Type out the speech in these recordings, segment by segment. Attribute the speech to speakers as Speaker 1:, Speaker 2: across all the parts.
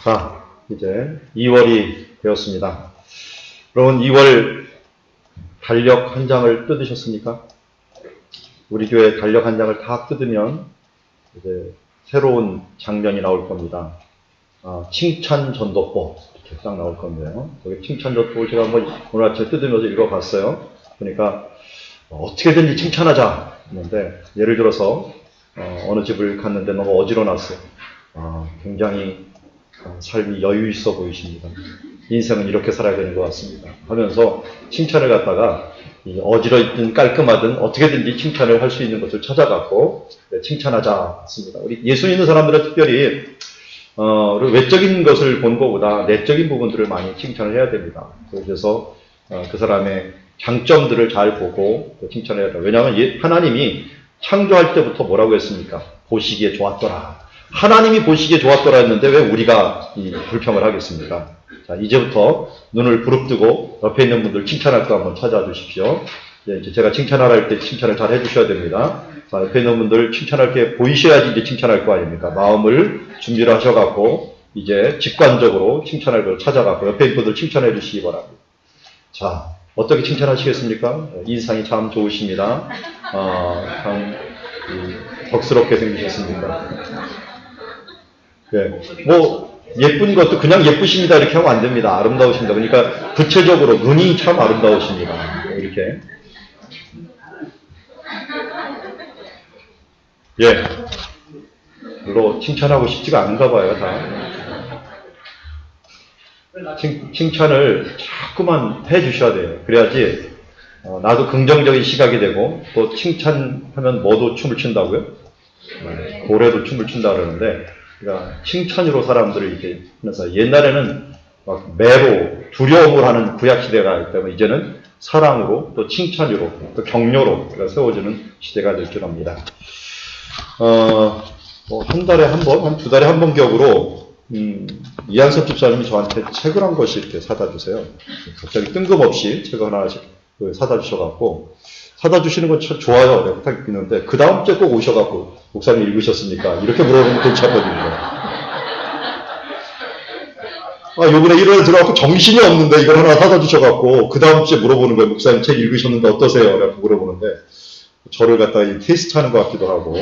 Speaker 1: 자, 이제 2월이 되었습니다. 여러분, 2월 달력 한 장을 뜯으셨습니까? 우리 교회 달력 한 장을 다 뜯으면 이제 새로운 장면이 나올 겁니다. 칭찬 전도법 이렇게 딱 나올 건데요. 거기 칭찬 전도법을 제가 한번 오늘 아침에 뜯으면서 읽어봤어요. 그러니까 어떻게든지 칭찬하자 했는데, 예를 들어서 어느 집을 갔는데 너무 어지러웠어요. 굉장히 삶이 여유 있어 보이십니다. 인생은 이렇게 살아야 되는 것 같습니다 하면서 칭찬을 갖다가 어지러있든 깔끔하든 어떻게든지 칭찬을 할 수 있는 것을 찾아갖고 칭찬하자 했습니다. 우리 예수 있는 사람들은 특별히 외적인 것을 본 것보다 내적인 부분들을 많이 칭찬을 해야 됩니다. 그래서 그 사람의 장점들을 잘 보고 칭찬해야 돼요. 왜냐하면 하나님이 창조할 때부터 뭐라고 했습니까? 보시기에 좋았더라. 하나님이 보시기에 좋았더라 했는데 왜 우리가 불평을 하겠습니까? 자, 이제부터 눈을 부릅뜨고 옆에 있는 분들 칭찬할 거 한번 찾아주십시오. 이제 제가 칭찬하라 할 때 칭찬을 잘 해주셔야 됩니다. 자, 옆에 있는 분들 칭찬할 게 보이셔야지 이제 칭찬할 거 아닙니까? 마음을 준비를 하셔갖고 이제 직관적으로 칭찬할 걸 찾아갖고 옆에 있는 분들 칭찬해 주시기 바랍니다. 자, 어떻게 칭찬하시겠습니까? 인상이 참 좋으십니다. 참 덕스럽게 생기셨습니다. 네, 예쁜 것도 그냥 예쁘십니다 이렇게 하면 안 됩니다. 아름다우십니다. 그러니까 구체적으로 눈이 참 아름다우십니다. 이렇게. 예, 별로 칭찬하고 싶지가 않은가 봐요, 다. 칭찬을 자꾸만 해주셔야 돼요. 그래야지 나도 긍정적인 시각이 되고, 또 칭찬하면 뭐도 춤을 춘다고요? 고래도 춤을 춘다 그러는데, 그러니까 칭찬으로 사람들을 이렇게 하면서, 옛날에는 막 매로 두려움을 하는 구약 시대가 있기 때문에 이제는 사랑으로 또 칭찬으로 또 격려로 세워지는 시대가 될 줄 압니다. 한 달에 한 번, 한 두 달에 한 번 격으로 이한섭 집사님이 저한테 책을 한 권씩 이렇게 사다 주세요. 갑자기 뜬금없이 책을 하나씩 사다 주셔갖고, 사다 주시는 건 참 좋아요. 내가 딱 읽는데, 그 다음 주에 꼭 오셔갖고, 목사님 읽으셨습니까? 이렇게 물어보면 괜찮거든요. 요번에 1월에 들어갖고 정신이 없는데 이걸 하나 사다 주셔갖고, 그 다음 주에 물어보는 거예요. 목사님 책 읽으셨는데 어떠세요? 라고 물어보는데, 저를 갖다가 테스트 하는 것 같기도 하고,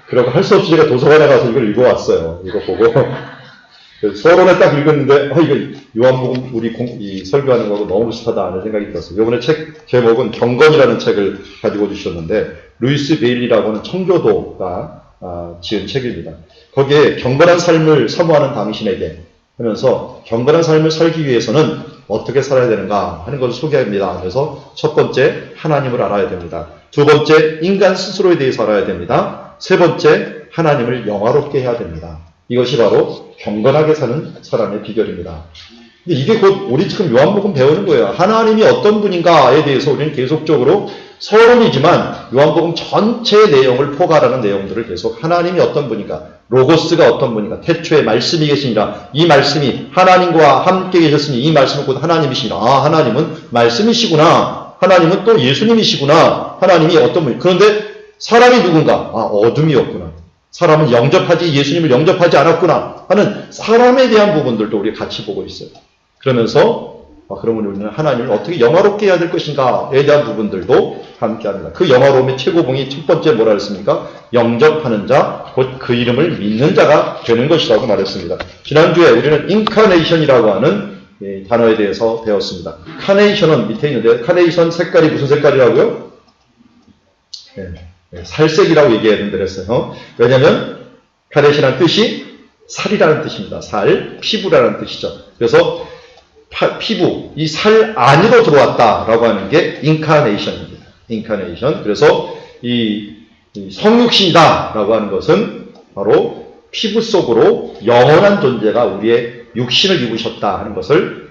Speaker 1: 그리고 할 수 없이 제가 도서관에 가서 이걸 읽어왔어요. 이거 보고. 서론에 딱 읽었는데, 이거 요한복음 우리 설교하는 거하고 너무 비슷하다 하는 생각이 들었어요. 이번에 책 제목은 경건이라는 책을 가지고 주셨는데, 루이스 베일리라고 하는 청교도가 지은 책입니다. 거기에 경건한 삶을 사모하는 당신에게 하면서 경건한 삶을 살기 위해서는 어떻게 살아야 되는가 하는 것을 소개합니다. 그래서 첫 번째, 하나님을 알아야 됩니다. 두 번째, 인간 스스로에 대해서 알아야 됩니다. 세 번째, 하나님을 영화롭게 해야 됩니다. 이것이 바로 경건하게 사는 사람의 비결입니다. 근데 이게 곧 우리 지금 요한복음 배우는 거예요. 하나님이 어떤 분인가에 대해서 우리는 계속적으로 서론이지만 요한복음 전체 내용을 포괄하는 내용들을 계속, 하나님이 어떤 분인가, 로고스가 어떤 분인가, 태초에 말씀이 계시니라, 이 말씀이 하나님과 함께 계셨으니 이 말씀은 곧 하나님이시니라. 하나님은 말씀이시구나. 하나님은 또 예수님이시구나. 하나님이 어떤 분이, 그런데 사람이 누군가? 어둠이었구나. 사람은 예수님을 영접하지 않았구나 하는 사람에 대한 부분들도 우리가 같이 보고 있어요. 그러면서 그러면 우리는 하나님을 어떻게 영화롭게 해야 될 것인가에 대한 부분들도 함께 합니다. 그 영화로움의 최고봉이 첫 번째 뭐라 했습니까? 영접하는 자, 곧 그 이름을 믿는 자가 되는 것이라고 말했습니다. 지난주에 우리는 인카네이션이라고 하는 단어에 대해서 배웠습니다. 카네이션은 밑에 있는데, 카네이션 색깔이 무슨 색깔이라고요? 살색이라고 얘기했는데 그랬어요. 왜냐하면 카네이션이라는 뜻이 살이라는 뜻입니다. 살, 피부라는 뜻이죠. 그래서 피부, 이 살 안으로 들어왔다라고 하는 게 인카네이션입니다. 인카네이션. 그래서 이 성육신이다라고 하는 것은 바로 피부 속으로 영원한 존재가 우리의 육신을 입으셨다 하는 것을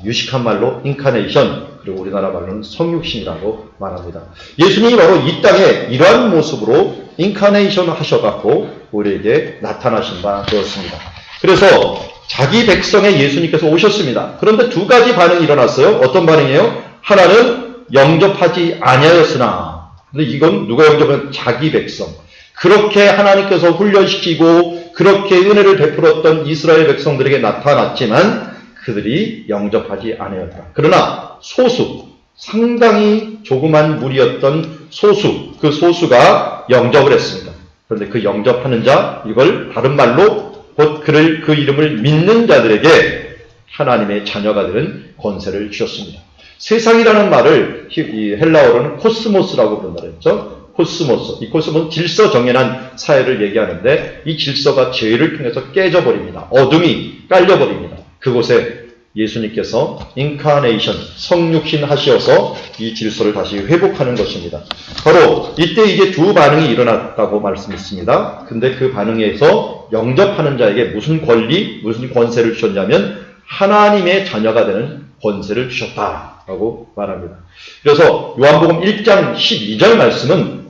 Speaker 1: 유식한 말로 인카네이션, 그리고 우리나라 말로는 성육신이라고 말합니다. 예수님이 바로 이 땅에 이러한 모습으로 인카네이션 하셔갖고 우리에게 나타나신 바 되었습니다. 그래서 자기 백성의 예수님께서 오셨습니다. 그런데 두 가지 반응이 일어났어요. 어떤 반응이에요? 하나는 영접하지 아니하였으나, 근데 이건 누가 영접하면 자기 백성. 그렇게 하나님께서 훈련시키고 그렇게 은혜를 베풀었던 이스라엘 백성들에게 나타났지만 그들이 영접하지 않았다. 그러나 소수, 상당히 조그만 무리였던 소수, 그 소수가 영접을 했습니다. 그런데 그 영접하는 자, 이걸 다른 말로 곧 그를 그 이름을 믿는 자들에게 하나님의 자녀가 되는 권세를 주셨습니다. 세상이라는 말을 이 헬라어로는 코스모스라고 부른다 그랬죠. 코스모스. 이 코스모스는 질서 정연한 사회를 얘기하는데 이 질서가 죄를 통해서 깨져버립니다. 어둠이 깔려버립니다. 그곳에 예수님께서 인카네이션, 성육신 하시어서 이 질서를 다시 회복하는 것입니다. 바로 이때 이제 두 반응이 일어났다고 말씀했습니다. 근데 그 반응에서 영접하는 자에게 무슨 권리, 무슨 권세를 주셨냐면 하나님의 자녀가 되는 권세를 주셨다라고 말합니다. 그래서 요한복음 1장 12절 말씀은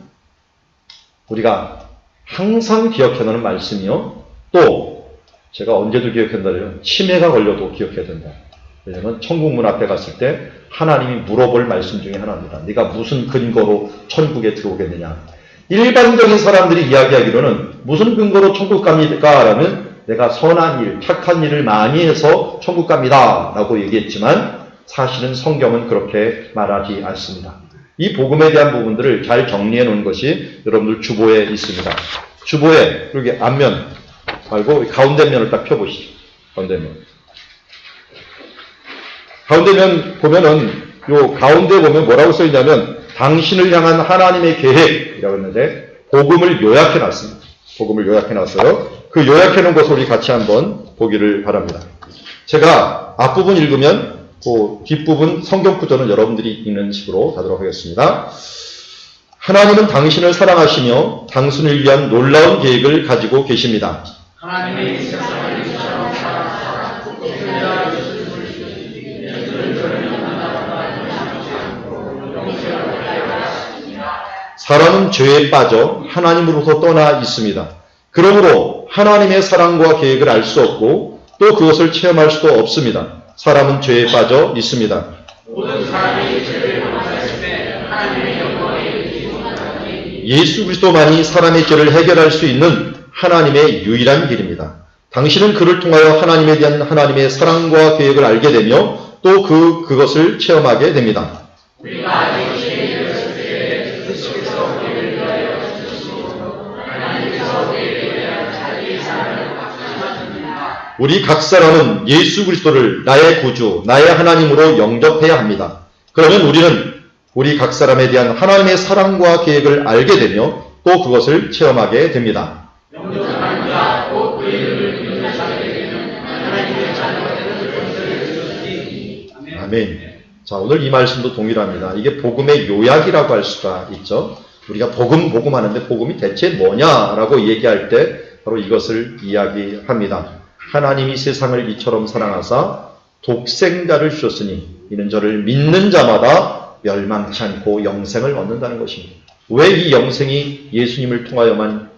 Speaker 1: 우리가 항상 기억해놓는 말씀이요. 또 제가 언제도 기억한다면 치매가 걸려도 기억해야 된다. 왜냐하면 천국 문 앞에 갔을 때 하나님이 물어볼 말씀 중에 하나입니다. 네가 무슨 근거로 천국에 들어오겠느냐. 일반적인 사람들이 이야기하기로는 무슨 근거로 천국 갑니까? 라면 내가 선한 일, 착한 일을 많이 해서 천국 갑니다. 라고 얘기했지만 사실은 성경은 그렇게 말하지 않습니다. 이 복음에 대한 부분들을 잘 정리해 놓은 것이 여러분들 주보에 있습니다. 주보에 여기 앞면 말고 가운데 면을 딱 펴보시죠. 가운데 면. 가운데 면 보면은 요 가운데 보면 뭐라고 써 있냐면 당신을 향한 하나님의 계획이라고 했는데 복음을 요약해 놨습니다. 복음을 요약해 놨어요. 그 요약해 놓은 것을 우리 같이 한번 보기를 바랍니다. 제가 앞부분 읽으면 그 뒷부분 성경 구절은 여러분들이 읽는 식으로 가도록 하겠습니다. 하나님은 당신을 사랑하시며 당신을 위한 놀라운 계획을 가지고 계십니다. 하나님의 세상을 이처럼 사랑하사 사람은 죄에 빠져 하나님으로부터 떠나 있습니다. 그러므로 하나님의 사랑과 계획을 알 수 없고 또 그것을 체험할 수도 없습니다. 사람은 죄에 빠져 있습니다. 모든 사람이 죄를 범했을 때 하나님의 영광에 이르지 못하니 예수 그리스도만이 사람의 죄를 해결할 수 있는 하나님의 유일한 길입니다. 당신은 그를 통하여 하나님에 대한 하나님의 사랑과 계획을 알게 되며 또 그것을 체험하게 됩니다. 우리가 아직 죄에 이르렀을 때 그리스도께서 우리를 위하여 죽으시고 하나님께서 우리를 위하여 자기의 사랑을 확증하십니다. 우리 각 사람은 예수 그리스도를 나의 구주, 나의 하나님으로 영접해야 합니다. 그러면 우리는 우리 각 사람에 대한 하나님의 사랑과 계획을 알게 되며 또 그것을 체험하게 됩니다. 영접합니다. 꼭 그 이름을 믿는 자에게는 하나님의 자녀가 되는 권세를 주시니. 아멘. 자, 오늘 이 말씀도 동일합니다. 이게 복음의 요약이라고 할 수가 있죠. 우리가 복음 하는데 복음이 대체 뭐냐라고 얘기할 때 바로 이것을 이야기합니다. 하나님이 세상을 이처럼 사랑하사 독생자를 주셨으니 이는 저를 믿는 자마다 멸망치 않고 영생을 얻는다는 것입니다. 왜 이 영생이 예수님을 통하여만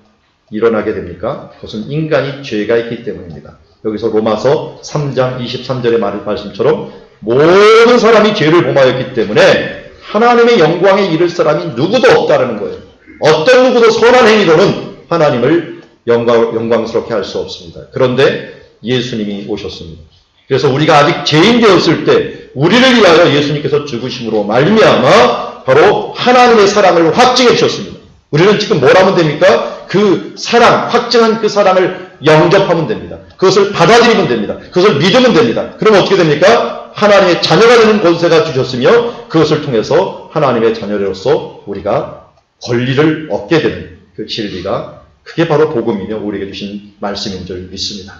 Speaker 1: 일어나게 됩니까? 그것은 인간이 죄가 있기 때문입니다. 여기서 로마서 3장 23절의 말씀처럼 모든 사람이 죄를 범하였기 때문에 하나님의 영광에 이를 사람이 누구도 없다는 거예요. 어떤 누구도 선한 행위로는 하나님을 영광스럽게 할 수 없습니다. 그런데 예수님이 오셨습니다. 그래서 우리가 아직 죄인 되었을 때 우리를 위하여 예수님께서 죽으심으로 말미암아 바로 하나님의 사랑을 확증해 주셨습니다. 우리는 지금 뭘 하면 됩니까? 그 사랑, 확증한 그 사랑을 영접하면 됩니다. 그것을 받아들이면 됩니다. 그것을 믿으면 됩니다. 그러면 어떻게 됩니까? 하나님의 자녀가 되는 권세가 주셨으며 그것을 통해서 하나님의 자녀로서 우리가 권리를 얻게 되는 그 진리가 그게 바로 복음이며 우리에게 주신 말씀인 줄 믿습니다.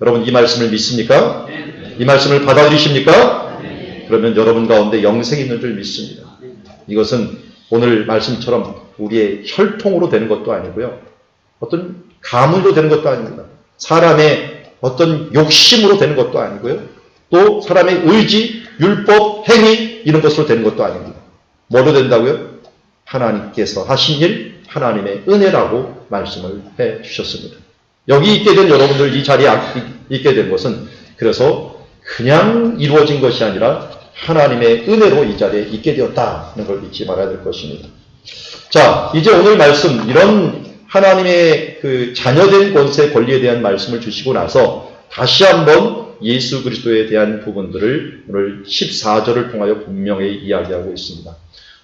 Speaker 1: 여러분 이 말씀을 믿습니까? 이 말씀을 받아들이십니까? 그러면 여러분 가운데 영생이 있는 줄 믿습니다. 이것은 오늘 말씀처럼 우리의 혈통으로 되는 것도 아니고요. 어떤 가문으로 되는 것도 아닙니다. 사람의 어떤 욕심으로 되는 것도 아니고요. 또 사람의 의지, 율법, 행위 이런 것으로 되는 것도 아닙니다. 뭐로 된다고요? 하나님께서 하신 일, 하나님의 은혜라고 말씀을 해 주셨습니다. 여기 있게 된 여러분들 이 자리에 있게 된 것은 그래서 그냥 이루어진 것이 아니라 하나님의 은혜로 이 자리에 있게 되었다는 걸 잊지 말아야 될 것입니다. 자, 이제 오늘 말씀 이런 하나님의 그 자녀된 권세 권리에 대한 말씀을 주시고 나서 다시 한번 예수 그리스도에 대한 부분들을 오늘 14절을 통하여 분명히 이야기하고 있습니다.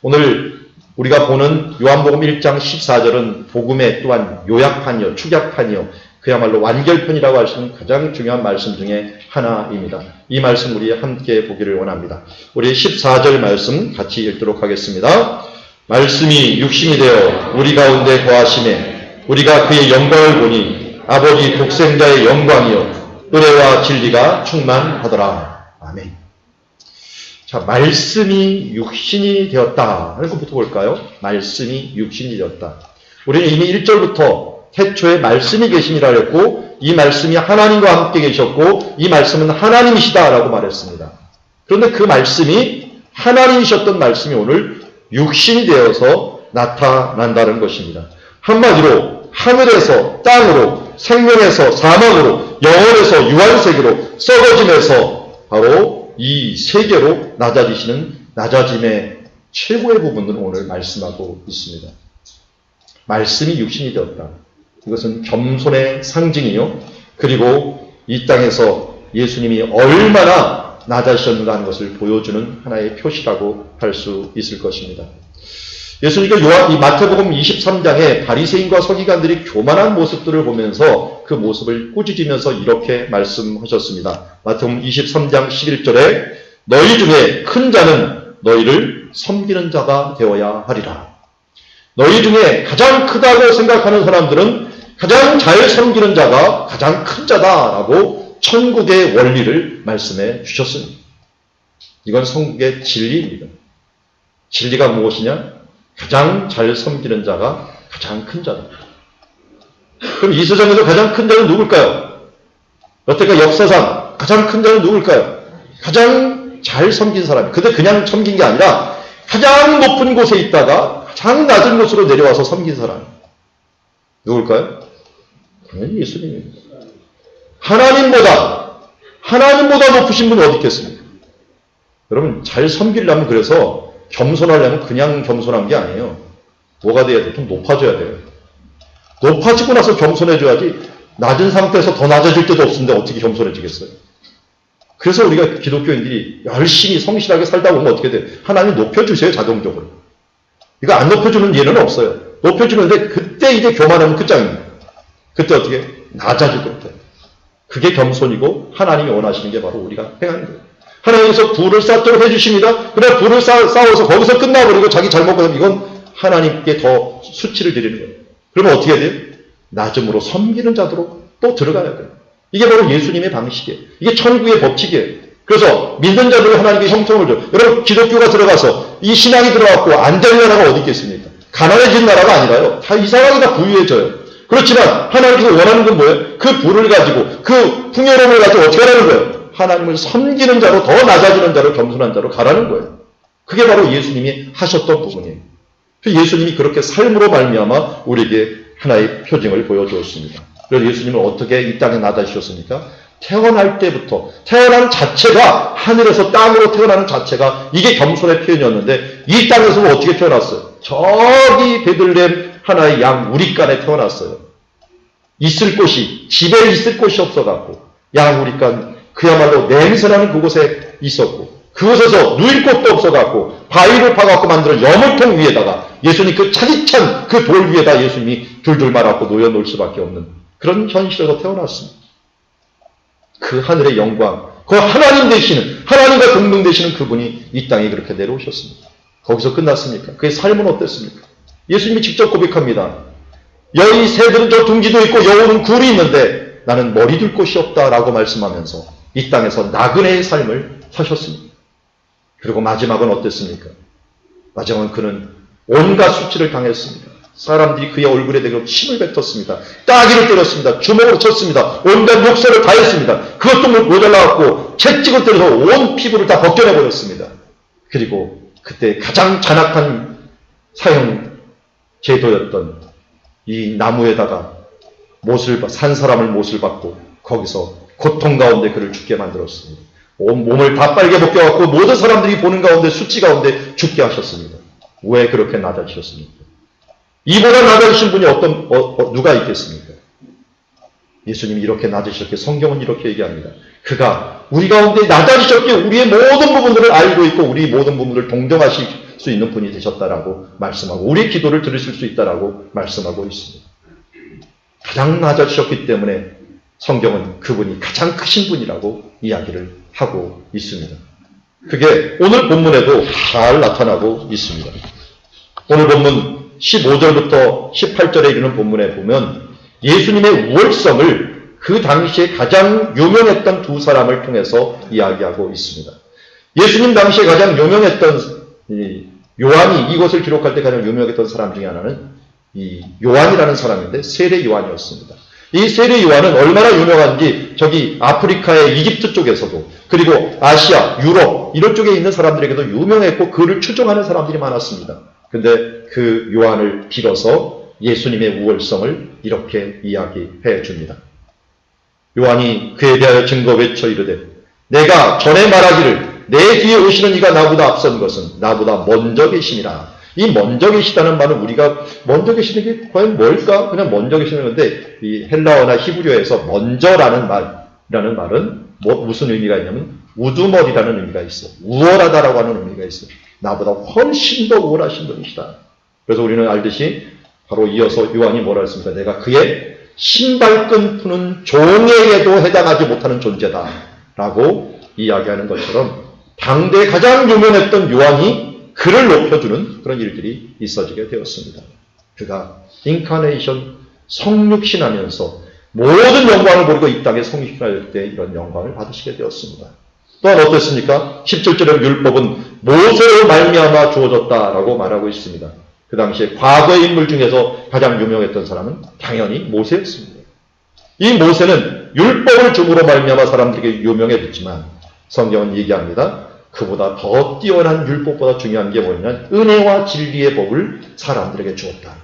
Speaker 1: 오늘 우리가 보는 요한복음 1장 14절은 복음의 또한 요약판이요, 축약판이요, 그야말로 완결편이라고 할 수 있는 가장 중요한 말씀 중에 하나입니다. 이 말씀 우리 함께 보기를 원합니다. 우리 14절 말씀 같이 읽도록 하겠습니다. 말씀이 육신이 되어 우리 가운데 거하심에 우리가 그의 영광을 보니 아버지 독생자의 영광이요 은혜와 진리가 충만하더라. 아멘. 자, 말씀이 육신이 되었다 하는 것부터 볼까요? 말씀이 육신이 되었다. 우리는 이미 1절부터 태초에 말씀이 계심이라 했고 이 말씀이 하나님과 함께 계셨고 이 말씀은 하나님이시다라고 말했습니다. 그런데 그 말씀이 하나님이셨던 말씀이 오늘 육신이 되어서 나타난다는 것입니다. 한마디로 하늘에서 땅으로 생명에서 사망으로 영원에서 유한세계로 썩어짐에서 바로 이 세계로 낮아지시는 낮아짐의 최고의 부분을 오늘 말씀하고 있습니다. 말씀이 육신이 되었다. 이것은 겸손의 상징이요. 그리고 이 땅에서 예수님이 얼마나 낮아지셨는가 하는 것을 보여주는 하나의 표시라고 할 수 있을 것입니다. 예수님께서 이 마태복음 23장에 바리새인과 서기관들이 교만한 모습들을 보면서 그 모습을 꾸짖으면서 이렇게 말씀하셨습니다. 마태복음 23장 11절에 너희 중에 큰 자는 너희를 섬기는 자가 되어야 하리라. 너희 중에 가장 크다고 생각하는 사람들은 가장 잘 섬기는 자가 가장 큰 자다라고 천국의 원리를 말씀해 주셨습니다. 이건 성국의 진리입니다. 진리가 무엇이냐? 가장 잘 섬기는 자가 가장 큰 자다. 그럼 이 세상에서 가장 큰 자는 누굴까요? 여태까지 역사상 가장 큰 자는 누굴까요? 가장 잘 섬긴 사람. 근데 그냥 섬긴 게 아니라 가장 높은 곳에 있다가 가장 낮은 곳으로 내려와서 섬긴 사람. 누굴까요? 당연히 예수님입니다. 하나님보다 높으신 분이 어디 있겠습니까? 여러분, 잘 섬기려면 그래서 겸손하려면 그냥 겸손한 게 아니에요. 뭐가 돼야 돼요? 좀 높아져야 돼요. 높아지고 나서 겸손해져야지 낮은 상태에서 더 낮아질 때도 없는데 어떻게 겸손해지겠어요? 그래서 우리가 기독교인들이 열심히 성실하게 살다 보면 어떻게 돼요? 하나님 높여주세요, 자동적으로. 이거 안 높여주는 예는 없어요. 높여주는데 그때 이제 교만하면 끝장입니다. 그때 어떻게? 낮아지도록 돼요. 그게 겸손이고 하나님이 원하시는 게 바로 우리가 행하는 거예요. 하나님께서 불을 쌓도록 해주십니다. 그러나 불을 쌓아서 거기서 끝나버리고 자기 잘못 거면 이건 하나님께 더 수치를 드리는 거예요. 그러면 어떻게 해야 돼요? 낮음으로 섬기는 자도로 또 들어가야 돼요. 이게 바로 예수님의 방식이에요. 이게 천국의 법칙이에요. 그래서 믿는 자들을 하나님께 형통을 줘요. 여러분, 기독교가 들어가서 이 신앙이 들어갔고 안 되는 나라가 어디 있겠습니까? 가난해지는 나라가 아니라요. 다 이상하게 다 부유해져요. 그렇지만 하나님께서 원하는 건 뭐예요? 그 불을 가지고 그 풍요로움을 가지고 어떻게 하라는 거예요? 하나님을 섬기는 자로 더 낮아지는 자로 겸손한 자로 가라는 거예요. 그게 바로 예수님이 하셨던 부분이에요. 예수님이 그렇게 삶으로 말미암아 우리에게 하나의 표징을 보여주었습니다. 그래서 예수님은 어떻게 이 땅에 낮아지셨습니까? 태어날 때부터 태어난 자체가 하늘에서 땅으로 태어나는 자체가 이게 겸손의 표현이었는데 이 땅에서는 어떻게 태어났어요? 저기 베들레헴 하나의 양 우리간에 태어났어요. 있을 곳이 집에 있을 곳이 없어갖고 양 우리간 그야말로 냄새나는 그곳에 있었고 그곳에서 누일 곳도 없어갖고 바위를 파갖고 만드는 여물통 위에다가 예수님 그 차디찬 그 돌 위에다 예수님이 둘둘 말아갖고 놓여놓을 수밖에 없는 그런 현실에서 태어났습니다. 그 하늘의 영광, 그 하나님 되시는 하나님과 동등 되시는 그분이 이 땅에 그렇게 내려오셨습니다. 거기서 끝났습니까? 그의 삶은 어땠습니까? 예수님이 직접 고백합니다. 여의 새들은 저 둥지도 있고 여우는 굴이 있는데 나는 머리 둘 곳이 없다라고 말씀하면서 이 땅에서 나그네의 삶을 사셨습니다. 그리고 마지막은 어땠습니까? 마지막은 그는 온갖 수치를 당했습니다. 사람들이 그의 얼굴에 대고 침을 뱉었습니다. 따귀를 때렸습니다. 주먹으로 쳤습니다. 온갖 욕설을 다 했습니다. 그것도 모자라갖고 채찍을 때려서 온 피부를 다 벗겨내버렸습니다. 그리고 그때 가장 잔악한 사형 제도였던 이 나무에다가 산 사람을 못을 받고 거기서 고통 가운데 그를 죽게 만들었습니다. 온 몸을 다 빨개 벗겨갖고 모든 사람들이 보는 가운데 수치 가운데 죽게 하셨습니다. 왜 그렇게 낮아지셨습니까? 이보다 낮으신 분이 누가 있겠습니까? 예수님이 이렇게 낮으셨기에 성경은 이렇게 얘기합니다. 그가 우리 가운데 낮아지셨기에 우리의 모든 부분들을 알고 있고 우리 모든 부분들을 동정하실 수 있는 분이 되셨다라고 말씀하고 우리의 기도를 들으실 수 있다라고 말씀하고 있습니다. 가장 낮아지셨기 때문에 성경은 그분이 가장 크신 분이라고 이야기를 하고 있습니다. 그게 오늘 본문에도 잘 나타나고 있습니다. 오늘 본문 15절부터 18절에 이르는 본문에 보면 예수님의 우월성을 그 당시에 가장 유명했던 두 사람을 통해서 이야기하고 있습니다. 예수님 당시에 가장 유명했던 요한이 이것을 기록할 때 가장 유명했던 사람 중에 하나는 이 요한이라는 사람인데 세례 요한이었습니다. 이 세례 요한은 얼마나 유명한지 저기 아프리카의 이집트 쪽에서도 그리고 아시아, 유럽 이런 쪽에 있는 사람들에게도 유명했고 그를 추종하는 사람들이 많았습니다. 근데 그 요한을 빌어서 예수님의 우월성을 이렇게 이야기해 줍니다. 요한이 그에 대하여 증거 외쳐 이르되 내가 전에 말하기를 내 뒤에 오시는 이가 나보다 앞선 것은 나보다 먼저 계심이라. 이 먼저 계시다는 말은 우리가 먼저 계시는 게 과연 뭘까? 그냥 먼저 계시는 건데 이 헬라어나 히브리어에서 먼저라는 말은 무슨 의미가 있냐면 우두머리라는 의미가 있어. 우월하다라고 하는 의미가 있어. 나보다 훨씬 더 우월하신 분이시다. 그래서 우리는 알듯이 바로 이어서 요한이 뭐라 했습니까? 내가 그의 신발끈 푸는 종에게도 해당하지 못하는 존재다 라고 이야기하는 것처럼 당대에 가장 유명했던 요한이 그를 높여주는 그런 일들이 있어지게 되었습니다. 그가 인카네이션 성육신하면서 모든 영광을 버리고 이 땅에 성육신할 때 이런 영광을 받으시게 되었습니다. 또한 어땠습니까? 17절에 율법은 모세로 말미암아 주어졌다라고 말하고 있습니다. 그 당시에 과거의 인물 중에서 가장 유명했던 사람은 당연히 모세였습니다. 이 모세는 율법을 줌으로 말미암아 사람들에게 유명해졌지만 성경은 얘기합니다. 그보다 더 뛰어난 율법보다 중요한 게 뭐냐면 은혜와 진리의 법을 사람들에게 주었다.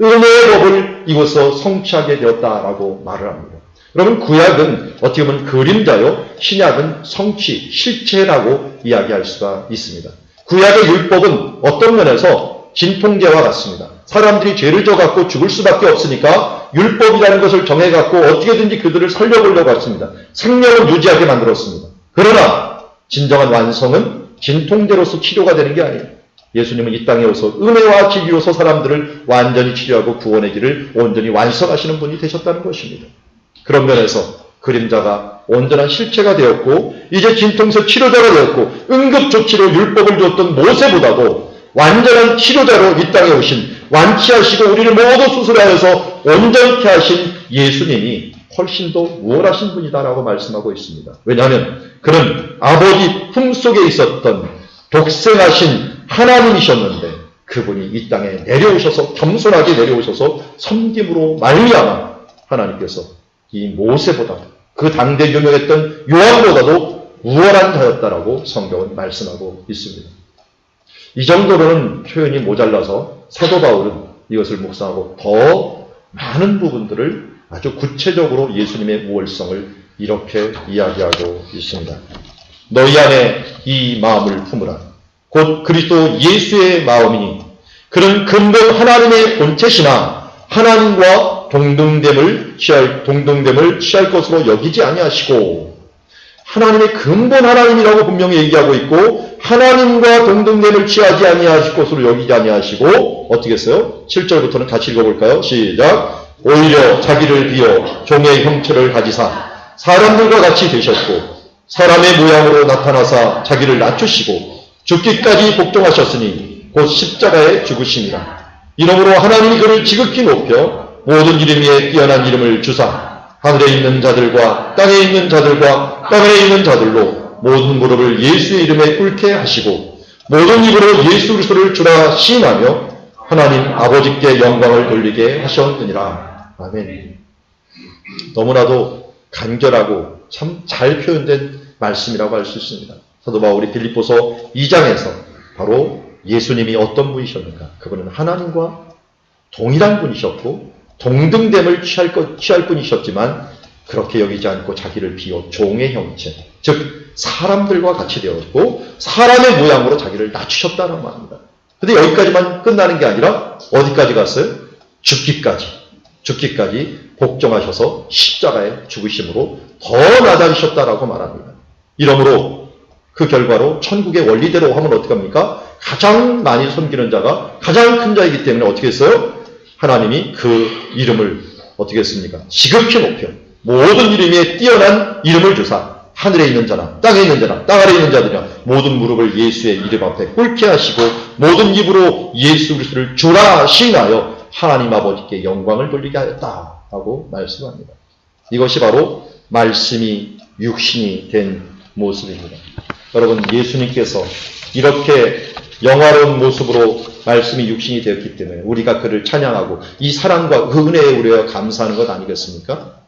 Speaker 1: 은혜의 법을 이곳서 성취하게 되었다라고 말을 합니다. 여러분 구약은 어떻게 보면 그림자요, 신약은 성취, 실체라고 이야기할 수가 있습니다. 구약의 율법은 어떤 면에서 진통제와 같습니다. 사람들이 죄를 져갖고 죽을 수밖에 없으니까 율법이라는 것을 정해갖고 어떻게든지 그들을 살려보려고 했습니다. 생명을 유지하게 만들었습니다. 그러나 진정한 완성은 진통제로서 치료가 되는 게 아니에요. 예수님은 이 땅에 오서 은혜와 진리로서 사람들을 완전히 치료하고 구원의 길을 온전히 완성하시는 분이 되셨다는 것입니다. 그런 면에서 그림자가 온전한 실체가 되었고 이제 진통제 치료자가 되었고 응급조치로 율법을 줬던 모세보다도 완전한 치료자로 이 땅에 오신 완치하시고 우리를 모두 수술하여서 온전케 하신 예수님이 훨씬 더 우월하신 분이다라고 말씀하고 있습니다. 왜냐하면 그는 아버지 품속에 있었던 독생하신 하나님이셨는데 그분이 이 땅에 내려오셔서 겸손하게 내려오셔서 섬김으로 말미암아 하나님께서 이 모세보다 그 당대 유명했던 요한보다도 우월한 자였다라고 성경은 말씀하고 있습니다. 이 정도로는 표현이 모자라서 사도 바울은 이것을 묵상하고 더 많은 부분들을 아주 구체적으로 예수님의 우월성을 이렇게 이야기하고 있습니다. 너희 안에 이 마음을 품으라. 곧 그리스도 예수의 마음이니 그는 근본 하나님의 본체시나 하나님과 동등됨을 취할 것으로 여기지 아니하시고 하나님의 근본 하나님이라고 분명히 얘기하고 있고 하나님과 동등됨을 취하지 아니하실 것으로 여기지 아니하시고 어떻게 했어요? 7절부터는 같이 읽어볼까요? 시작. 오히려 자기를 비어 종의 형체를 가지사 사람들과 같이 되셨고 사람의 모양으로 나타나사 자기를 낮추시고 죽기까지 복종하셨으니 곧 십자가에 죽으심이라. 이러므로 하나님이 그를 지극히 높여 모든 이름 위에 뛰어난 이름을 주사 하늘에 있는 자들과 땅에 있는 자들과 땅에 있는 자들로 모든 무릎을 예수의 이름에 꿇게 하시고 모든 입으로 예수 그리스도를 주라 시인하며 하나님 아버지께 영광을 돌리게 하셨느니라. 아멘. 너무나도 간결하고 참 잘 표현된 말씀이라고 할 수 있습니다. 사도 바울이 빌립보서 2장에서 바로 예수님이 어떤 분이셨는가? 그분은 하나님과 동일한 분이셨고 동등됨을 취할 분이셨지만 그렇게 여기지 않고 자기를 비워 종의 형체, 즉 사람들과 같이 되었고 사람의 모양으로 자기를 낮추셨다는 말입니다. 근데 여기까지만 끝나는 게 아니라 어디까지 갔어요? 죽기까지 복종하셔서 십자가에 죽으심으로 더 낮아지셨다라고 말합니다. 이러므로 그 결과로 천국의 원리대로 하면 어떻게 합니까? 가장 많이 섬기는 자가 가장 큰 자이기 때문에 어떻게 했어요? 하나님이 그 이름을 어떻게 했습니까? 지극히 높여 모든 이름에 뛰어난 이름을 주사 하늘에 있는 자나 땅에 있는 자나 땅 아래에 있는 자들이나 모든 무릎을 예수의 이름 앞에 꿇게 하시고 모든 입으로 예수 그리스도를 주라 시인하여 하나님 아버지께 영광을 돌리게 하였다라고 말씀합니다. 이것이 바로 말씀이 육신이 된 모습입니다. 여러분, 예수님께서 이렇게 영화로운 모습으로 말씀이 육신이 되었기 때문에 우리가 그를 찬양하고 이 사랑과 그 은혜에 우리가 감사하는 것 아니겠습니까?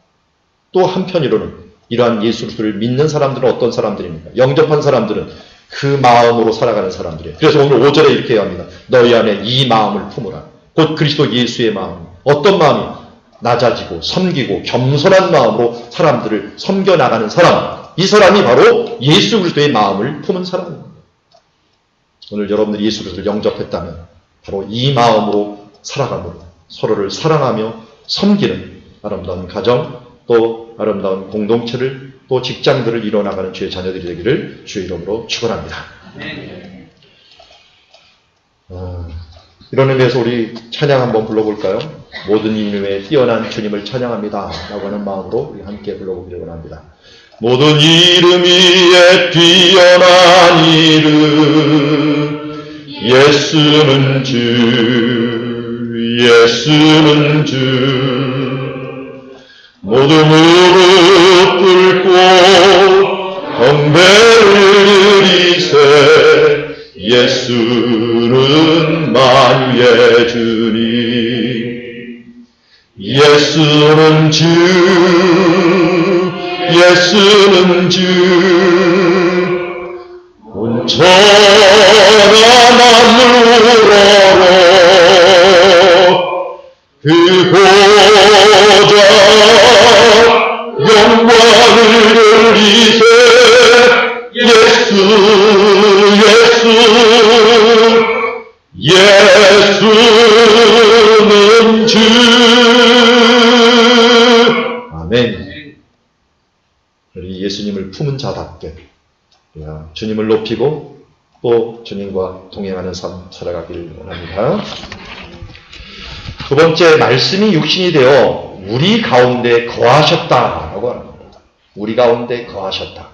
Speaker 1: 또 한편으로는 이러한 예수 그리스도를 믿는 사람들은 어떤 사람들입니까? 영접한 사람들은 그 마음으로 살아가는 사람들이에요. 그래서 오늘 5절에 이렇게 합니다. 너희 안에 이 마음을 품으라. 곧 그리스도 예수의 마음. 어떤 마음이? 낮아지고 섬기고 겸손한 마음으로 사람들을 섬겨나가는 사람. 이 사람이 바로 예수 그리스도의 마음을 품은 사람입니다. 오늘 여러분들이 예수 그리스도를 영접했다면 바로 이 마음으로 살아감으로 서로를 사랑하며 섬기는 아름다운 가정, 또 아름다운 공동체를, 또 직장들을 이뤄나가는 주의 자녀들이 되기를 주의 이름으로 축원합니다. 이런 의미에서 우리 찬양 한번 불러볼까요? 모든 이름에 뛰어난 주님을 찬양합니다 라고 하는 마음으로 우리 함께 불러보기를 원합니다. 모든 이름 위에 뛰어난 이름 예수는 주, 예수는 주. 모든 무릎 꿇고 경배를 드리세. 예수는 만유의 주님. 예수는 주, 예수는 주. 온천하 만물어로 그 보좌 영광을 돌리세. 예수, 예수, 예수는 주. 아멘. 우리 예수님을 품은 자답게 주님을 높이고 또 주님과 동행하는 삶 살아가길 원합니다. 두 번째, 말씀이 육신이 되어 우리 가운데 거하셨다라고 합니다. 우리 가운데 거하셨다.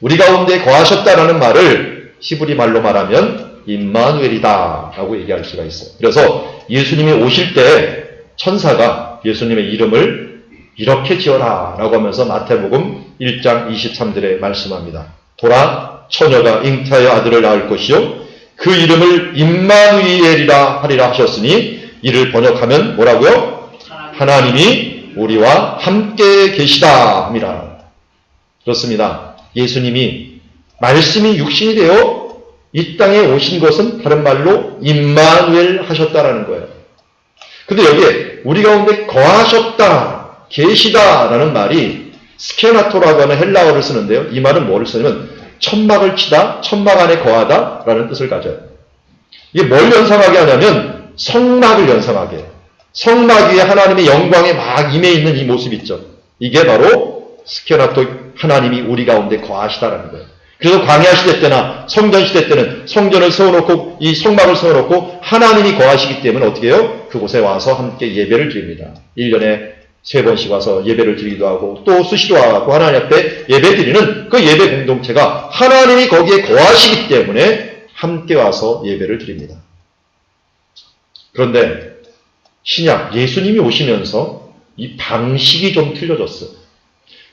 Speaker 1: 우리 가운데 거하셨다라는 말을 히브리 말로 말하면 임마누엘이다라고 얘기할 수가 있어요. 그래서 예수님이 오실 때 천사가 예수님의 이름을 이렇게 지어라 라고 하면서 마태복음 1장 23절에 말씀합니다. 보라, 처녀가 잉태하여 아들을 낳을 것이요 그 이름을 임마누엘이라 하리라 하셨으니 이를 번역하면 뭐라고요? 하나님이 우리와 함께 계시다 합니다. 그렇습니다. 예수님이 말씀이 육신이 되어 이 땅에 오신 것은 다른 말로 임마누엘 하셨다라는 거예요. 근데 여기에 우리 가운데 거하셨다, 계시다라는 말이 스케나토라고 하는 헬라어를 쓰는데요. 이 말은 뭐를 쓰냐면 천막을 치다, 천막 안에 거하다라는 뜻을 가져요. 이게 뭘 연상하게 하냐면 성막을 연상하게 해요. 성막 위에 하나님의 영광에 막 임해 있는 이 모습 있죠. 이게 바로 스케나토, 하나님이 우리 가운데 거하시다라는 거예요. 그래서 광야 시대 때나 성전 시대 때는 성전을 세워놓고 이 성막을 세워놓고 하나님이 거하시기 때문에 어떻게 해요? 그곳에 와서 함께 예배를 드립니다. 1년에 3번씩 와서 예배를 드리기도 하고 또 수시로 와서 하나님 앞에 예배 드리는 그 예배 공동체가 하나님이 거기에 거하시기 때문에 함께 와서 예배를 드립니다. 그런데 신약, 예수님이 오시면서 이 방식이 좀 틀려졌어요.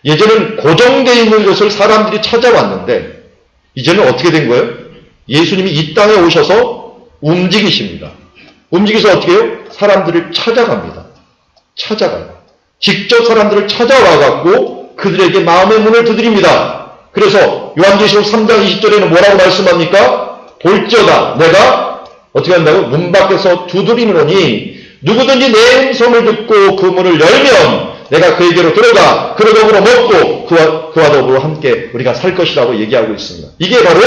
Speaker 1: 예전엔 고정되어 있는 곳을 사람들이 찾아왔는데 이제는 어떻게 된 거예요? 예수님이 이 땅에 오셔서 움직이십니다. 움직여서 어떻게 해요? 사람들을 찾아갑니다. 찾아가요. 직접 사람들을 찾아와갖고 그들에게 마음의 문을 두드립니다. 그래서 요한계시록 3장 20절에는 뭐라고 말씀합니까? 볼지어다 내가 어떻게 한다고? 문 밖에서 두드리노니 누구든지 내 음성을 듣고 그 문을 열면 내가 그에게로 들어가 그로 더불어 먹고 그와 더불어 함께 우리가 살 것이라고 얘기하고 있습니다. 이게 바로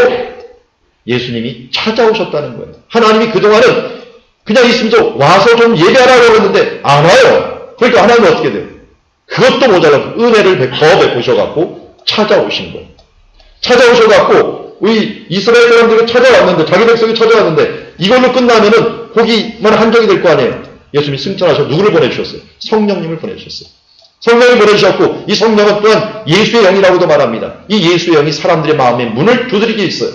Speaker 1: 예수님이 찾아오셨다는 거예요. 하나님이 그동안은 그냥 있으면서 와서 좀 예배하라고 했는데 안 와요. 그러니까 하나님은 어떻게 돼요? 그것도 모자라고 은혜를 더 베푸셔갖고 찾아오신 거예요. 찾아오셔갖고 우리 이스라엘 사람들이 찾아왔는데, 자기 백성이 찾아왔는데 이걸로 끝나면은 거기만 한정이 될 거 아니에요. 예수님이 승천하셔서 누구를 보내주셨어요? 성령님을 보내주셨어요. 성령을 보내주셨고 이 성령은 또한 예수의 영이라고도 말합니다. 이 예수의 영이 사람들의 마음에 문을 두드리게 있어요.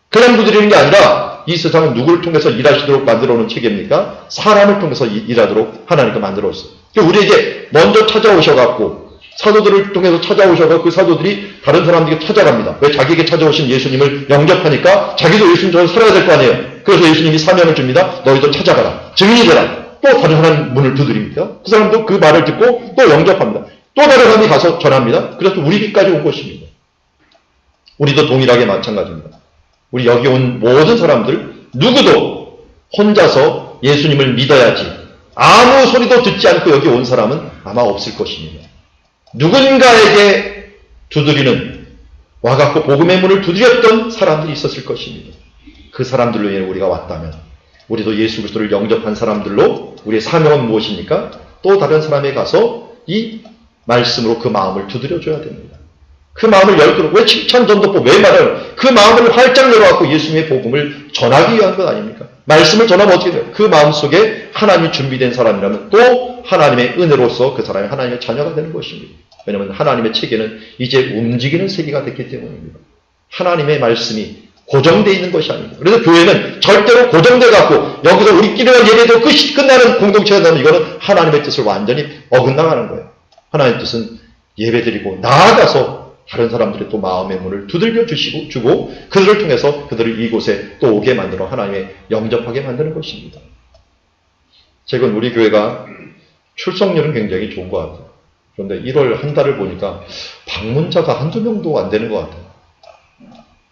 Speaker 1: 그냥 두드리는 게 아니라 이 세상은 누구를 통해서 일하시도록 만들어 놓은 체계입니까? 사람을 통해서 일하도록 하나님께 만들어 놨어요. 우리에게 먼저 찾아오셔갖고 사도들을 통해서 찾아오셔서 그 사도들이 다른 사람들에게 찾아갑니다. 왜? 자기에게 찾아오신 예수님을 영접하니까 자기도 예수님처럼 살아야 될 거 아니에요. 그래서 예수님이 사명을 줍니다. 너희도 찾아가라. 증인이 되라. 또 다른 사람 문을 두드립니다. 그 사람도 그 말을 듣고 또 영접합니다. 또 다른 사람이 가서 전합니다. 그래서 우리에게까지 온 것입니다. 우리도 동일하게 마찬가지입니다. 우리 여기 온 모든 사람들 누구도 혼자서 예수님을 믿어야지 아무 소리도 듣지 않고 여기 온 사람은 아마 없을 것입니다. 누군가에게 두드리는 와갖고 복음의 문을 두드렸던 사람들이 있었을 것입니다. 그 사람들로 인해 우리가 왔다면 우리도 예수 그리스도를 영접한 사람들로 우리의 사명은 무엇입니까? 또 다른 사람에 가서 이 말씀으로 그 마음을 두드려줘야 됩니다. 그 마음을 열도록, 왜 칭찬 전도법 왜 말해요? 그 마음을 활짝 열어갖고 예수님의 복음을 전하기 위한 것 아닙니까? 말씀을 전하면 어떻게 돼요? 그 마음속에 하나님이 준비된 사람이라면 또 하나님의 은혜로서 그 사람이 하나님의 자녀가 되는 것입니다. 왜냐하면 하나님의 체계는 이제 움직이는 세계가 됐기 때문입니다. 하나님의 말씀이 고정되어 있는 것이 아닙니다. 그래서 교회는 절대로 고정되어 갖고 여기서 우리끼리만 예배도 끝나는 공동체가 되면 이거는 하나님의 뜻을 완전히 어긋나가는 거예요. 하나님의 뜻은 예배드리고 나아가서 다른 사람들의 또 마음의 문을 두들겨 주고 그들을 통해서 그들을 이곳에 또 오게 만들어 하나님의 영접하게 만드는 것입니다. 최근 우리 교회가 출석률은 굉장히 좋은 것 같아요. 그런데 1월 한 달을 보니까 방문자가 한두 명도 안 되는 것 같아요.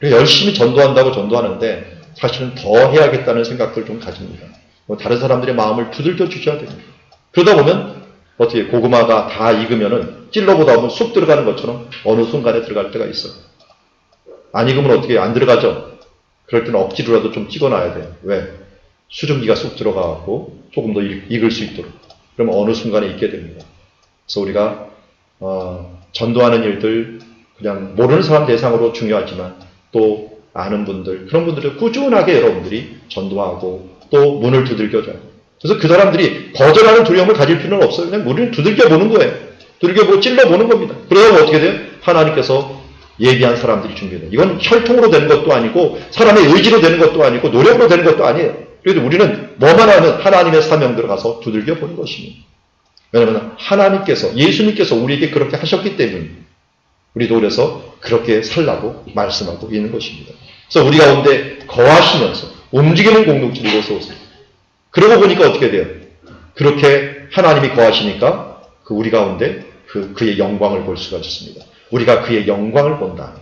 Speaker 1: 열심히 전도한다고 전도하는데 사실은 더 해야겠다는 생각들 좀 가집니다. 다른 사람들의 마음을 두들겨 주셔야 됩니다. 그러다 보면 어떻게 고구마가 다 익으면은 찔러보다 보면 쑥 들어가는 것처럼 어느 순간에 들어갈 때가 있어요. 안 익으면 어떻게 안 들어가죠? 그럴 때는 억지로라도 좀 찍어놔야 돼요. 왜? 수증기가 쑥 들어가고 조금 더 익을 수 있도록. 그러면 어느 순간에 익게 됩니다. 그래서 우리가 전도하는 일들 그냥 모르는 사람 대상으로 중요하지만 또 아는 분들, 그런 분들을 꾸준하게 여러분들이 전도하고 또 문을 두들겨줘요. 그래서 그 사람들이 거절하는 두려움을 가질 필요는 없어요. 그냥 우리는 두들겨보는 거예요. 두들겨보고 찔러보는 겁니다. 그러면 어떻게 돼요? 하나님께서 예비한 사람들이 준비해요. 이건 혈통으로 되는 것도 아니고 사람의 의지로 되는 것도 아니고 노력으로 되는 것도 아니에요. 그래도 우리는 뭐만 하면 하나님의 사명대로 가서 두들겨보는 것입니다. 왜냐하면 하나님께서, 예수님께서 우리에게 그렇게 하셨기 때문에 우리도 그래서 그렇게 살라고 말씀하고 있는 것입니다. 그래서 우리 가운데 거하시면서 움직이는 공동체로 이루어서 오세요. 그러고 보니까 어떻게 돼요? 그렇게 하나님이 거하시니까 그 우리 가운데 그의 영광을 볼 수가 있습니다. 우리가 그의 영광을 본다.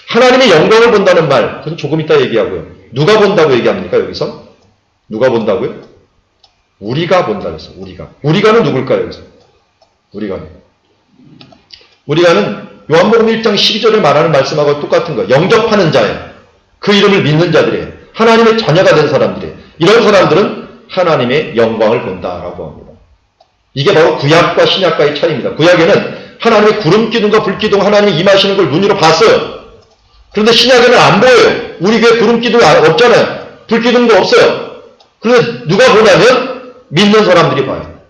Speaker 1: 하나님의 영광을 본다는 말, 그건 조금 이따 얘기하고요. 누가 본다고 얘기합니까, 여기서? 누가 본다고요? 우리가 본다 그랬어, 우리가. 우리가는 누굴까요, 여기서? 우리가는 요한복음 1장 12절에 말하는 말씀하고 똑같은 거예요. 영접하는 자예요. 그 이름을 믿는 자들이에요. 하나님의 자녀가 된 사람들이에요. 이런 사람들은 하나님의 영광을 본다라고 합니다. 이게 바로 구약과 신약과의 차이입니다. 구약에는 하나님의 구름기둥과 불기둥 하나님이 임하시는 걸 눈으로 봤어요. 그런데 신약에는 안 보여요. 우리 교회 구름기둥이 없잖아요. 불기둥도 없어요. 그런데 누가 보냐면 믿는 사람들이 봐요.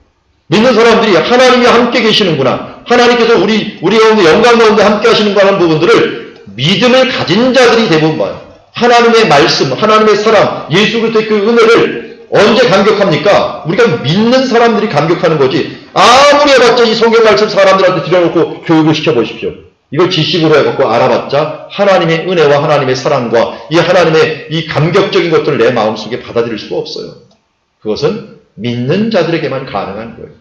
Speaker 1: 믿는 사람들이 하나님이 함께 계시는구나. 하나님께서 우리 가운데 영광 가운데 함께 하시는가 하는 부분들을 믿음을 가진 자들이 대부분 봐요. 하나님의 말씀, 하나님의 사랑, 예수 그리스도의 그 은혜를 언제 감격합니까? 우리가 믿는 사람들이 감격하는 거지. 아무리 해봤자 이 성경 말씀 사람들한테 들여놓고 교육을 시켜보십시오. 이걸 지식으로 해갖고 알아봤자 하나님의 은혜와 하나님의 사랑과 이 하나님의 이 감격적인 것들을 내 마음속에 받아들일 수가 없어요. 그것은 믿는 자들에게만 가능한 거예요.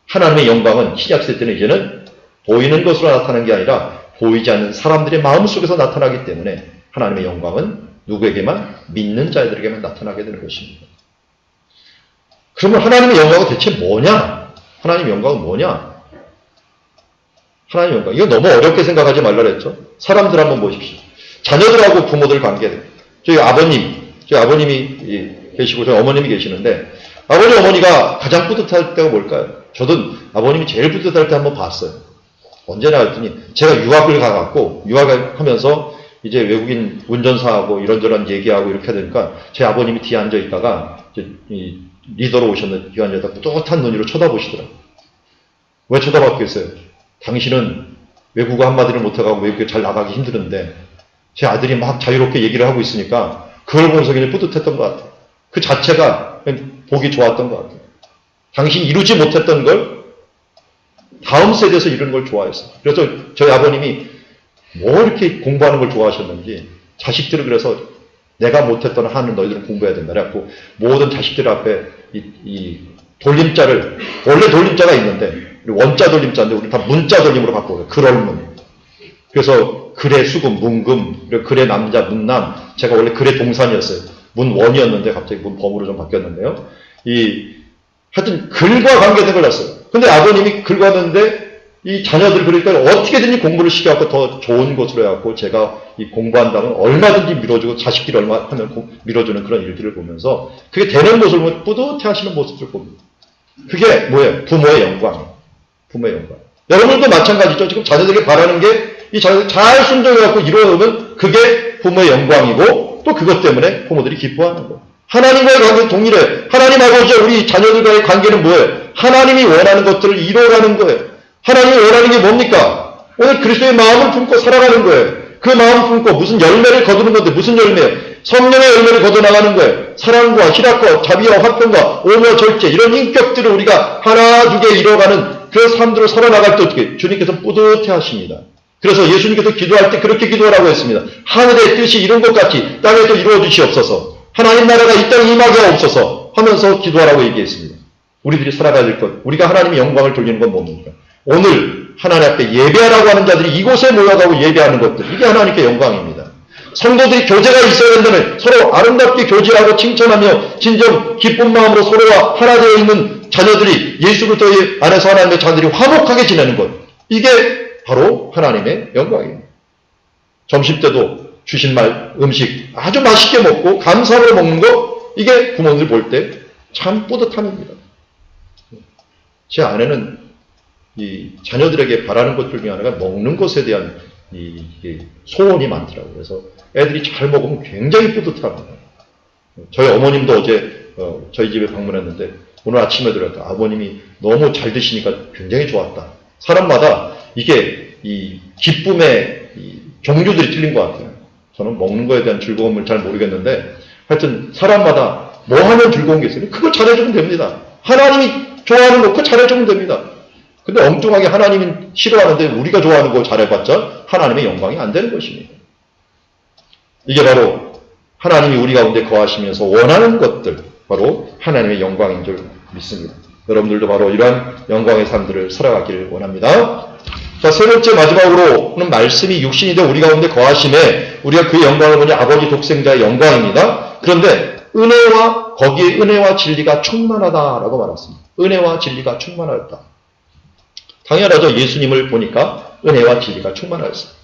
Speaker 1: 하나님의 영광은 신약시대 때는 이제는 보이는 것으로 나타나는 게 아니라 보이지 않는 사람들의 마음속에서 나타나기 때문에 하나님의 영광은 누구에게만? 믿는 자들에게만 나타나게 되는 것입니다. 그러면 하나님의 영광은 대체 뭐냐? 하나님의 영광은 뭐냐? 하나님의 영광. 이거 너무 어렵게 생각하지 말라 그랬죠? 사람들 한번 보십시오. 자녀들하고 부모들 관계들. 저희 아버님이 계시고 저희 어머님이 계시는데 아버지, 어머니가 가장 뿌듯할 때가 뭘까요? 저도 아버님이 제일 뿌듯할 때 한번 봤어요. 언제나 했더니 제가 유학을 가갖고 유학을 하면서 이제 외국인 운전사하고 이런저런 얘기하고 이렇게 되니까 제 아버님이 뒤에 앉아 있다가 이제 이 리더로 오셨는데 뒤에 앉아 있다가 뿌듯한 눈으로 쳐다보시더라고요. 왜 쳐다봤겠어요? 당신은 외국어 한마디를 못해가고 외국에 잘 나가기 힘드는데 제 아들이 막 자유롭게 얘기를 하고 있으니까 그걸 보면서 그냥 뿌듯했던 것 같아요. 그 자체가 보기 좋았던 것 같아요. 당신이 이루지 못했던 걸 다음 세대에서 이루는 걸 좋아했어요. 그래서 저희 아버님이 뭐 이렇게 공부하는 걸 좋아하셨는지 자식들을 그래서 내가 못했던 한은 너희들은 공부해야 된다. 그래갖고 모든 자식들 앞에 이 돌림자를, 원래 돌림자가 있는데 원자 돌림자인데 우리 다 문자 돌림으로 바꿔요. 글얼문. 그래서 글의 수금, 문금, 글의 남자, 문남. 제가 원래 글의 동산이었어요. 문원이었는데 갑자기 문범으로 좀 바뀌었는데요. 하여튼 글과 관계된 걸 했어요. 근데 아버님이 글 봤는데 이 자녀들 그러니까 어떻게든지 공부를 시켜갖고 더 좋은 곳으로 해갖고 제가 이 공부한다면 얼마든지 밀어주고 자식들이 얼마 하면 밀어주는 그런 일들을 보면서 그게 되는 모습을 보면 뿌듯해 하시는 모습을 봅니다. 그게 뭐예요? 부모의 영광이에요. 부모의 영광. 여러분도 마찬가지죠. 지금 자녀들에게 바라는 게 이 자녀들 잘 순종해갖고 이루어오면 그게 부모의 영광이고 또 그것 때문에 부모들이 기뻐하는 거예요. 하나님과의 관계는 동일해. 하나님 아버지 우리 자녀들과의 관계는 뭐예요? 하나님이 원하는 것들을 이루어가는 거예요. 하나님이 원하는 게 뭡니까? 오늘 그리스도의 마음을 품고 살아가는 거예요. 그 마음 품고 무슨 열매를 거두는 건데 무슨 열매예요? 성령의 열매를 거둬나가는 거예요. 사랑과 희락과 자비와 화평과 오며 절제 이런 인격들을 우리가 하나 두 개 이뤄가는 그 삶들을 살아나갈 때 어떻게 주님께서 뿌듯해 하십니다. 그래서 예수님께서 기도할 때 그렇게 기도하라고 했습니다. 하늘의 뜻이 이룬 것 같이 땅에도 이루어 주시옵소서. 하나님 나라가 이 땅에 임하게 하옵소서 하면서 기도하라고 얘기했습니다. 우리들이 살아가야 될 것, 우리가 하나님의 영광을 돌리는 건 뭡니까? 오늘 하나님 앞에 예배하라고 하는 자들이 이곳에 모여가고 예배하는 것들, 이게 하나님께 영광입니다. 성도들이 교제가 있어야 된다면 서로 아름답게 교제하고 칭찬하며 진정 기쁜 마음으로 서로와 하나 되어 있는 자녀들이 예수 그리스도 안에서 하나님의 자녀들이 화목하게 지내는 것, 이게 바로 하나님의 영광입니다. 점심때도 주신 음식 아주 맛있게 먹고 감사하며 먹는 것, 이게 부모님들 볼 때 참 뿌듯함입니다. 제 아내는 이 자녀들에게 바라는 것들 중에 하나가 먹는 것에 대한 소원이 많더라고요. 그래서 애들이 잘 먹으면 굉장히 뿌듯합니다. 저희 어머님도 어제 저희 집에 방문했는데 오늘 아침에 들어갔다. 아버님이 너무 잘 드시니까 굉장히 좋았다. 사람마다 이게 이 기쁨의 종류들이 틀린 것 같아요. 저는 먹는 거에 대한 즐거움을 잘 모르겠는데 하여튼 사람마다 뭐 하면 즐거운 게 있어요. 그걸 잘해주면 됩니다. 하나님이 좋아하는 거 그거 잘해주면 됩니다. 근데 엉뚱하게 하나님이 싫어하는데 우리가 좋아하는 거 잘해봤자 하나님의 영광이 안 되는 것입니다. 이게 바로 하나님이 우리 가운데 거하시면서 원하는 것들, 바로 하나님의 영광인 줄 믿습니다. 여러분들도 바로 이러한 영광의 삶들을 살아가기를 원합니다. 자, 세 번째 마지막으로는 말씀이 육신이 되어 우리 가운데 거하심에 우리가 그 영광을 보니 아버지 독생자의 영광입니다. 그런데 거기에 은혜와 진리가 충만하다라고 말했습니다. 은혜와 진리가 충만하였다. 당연하죠. 예수님을 보니까 은혜와 진리가 충만하였습니다.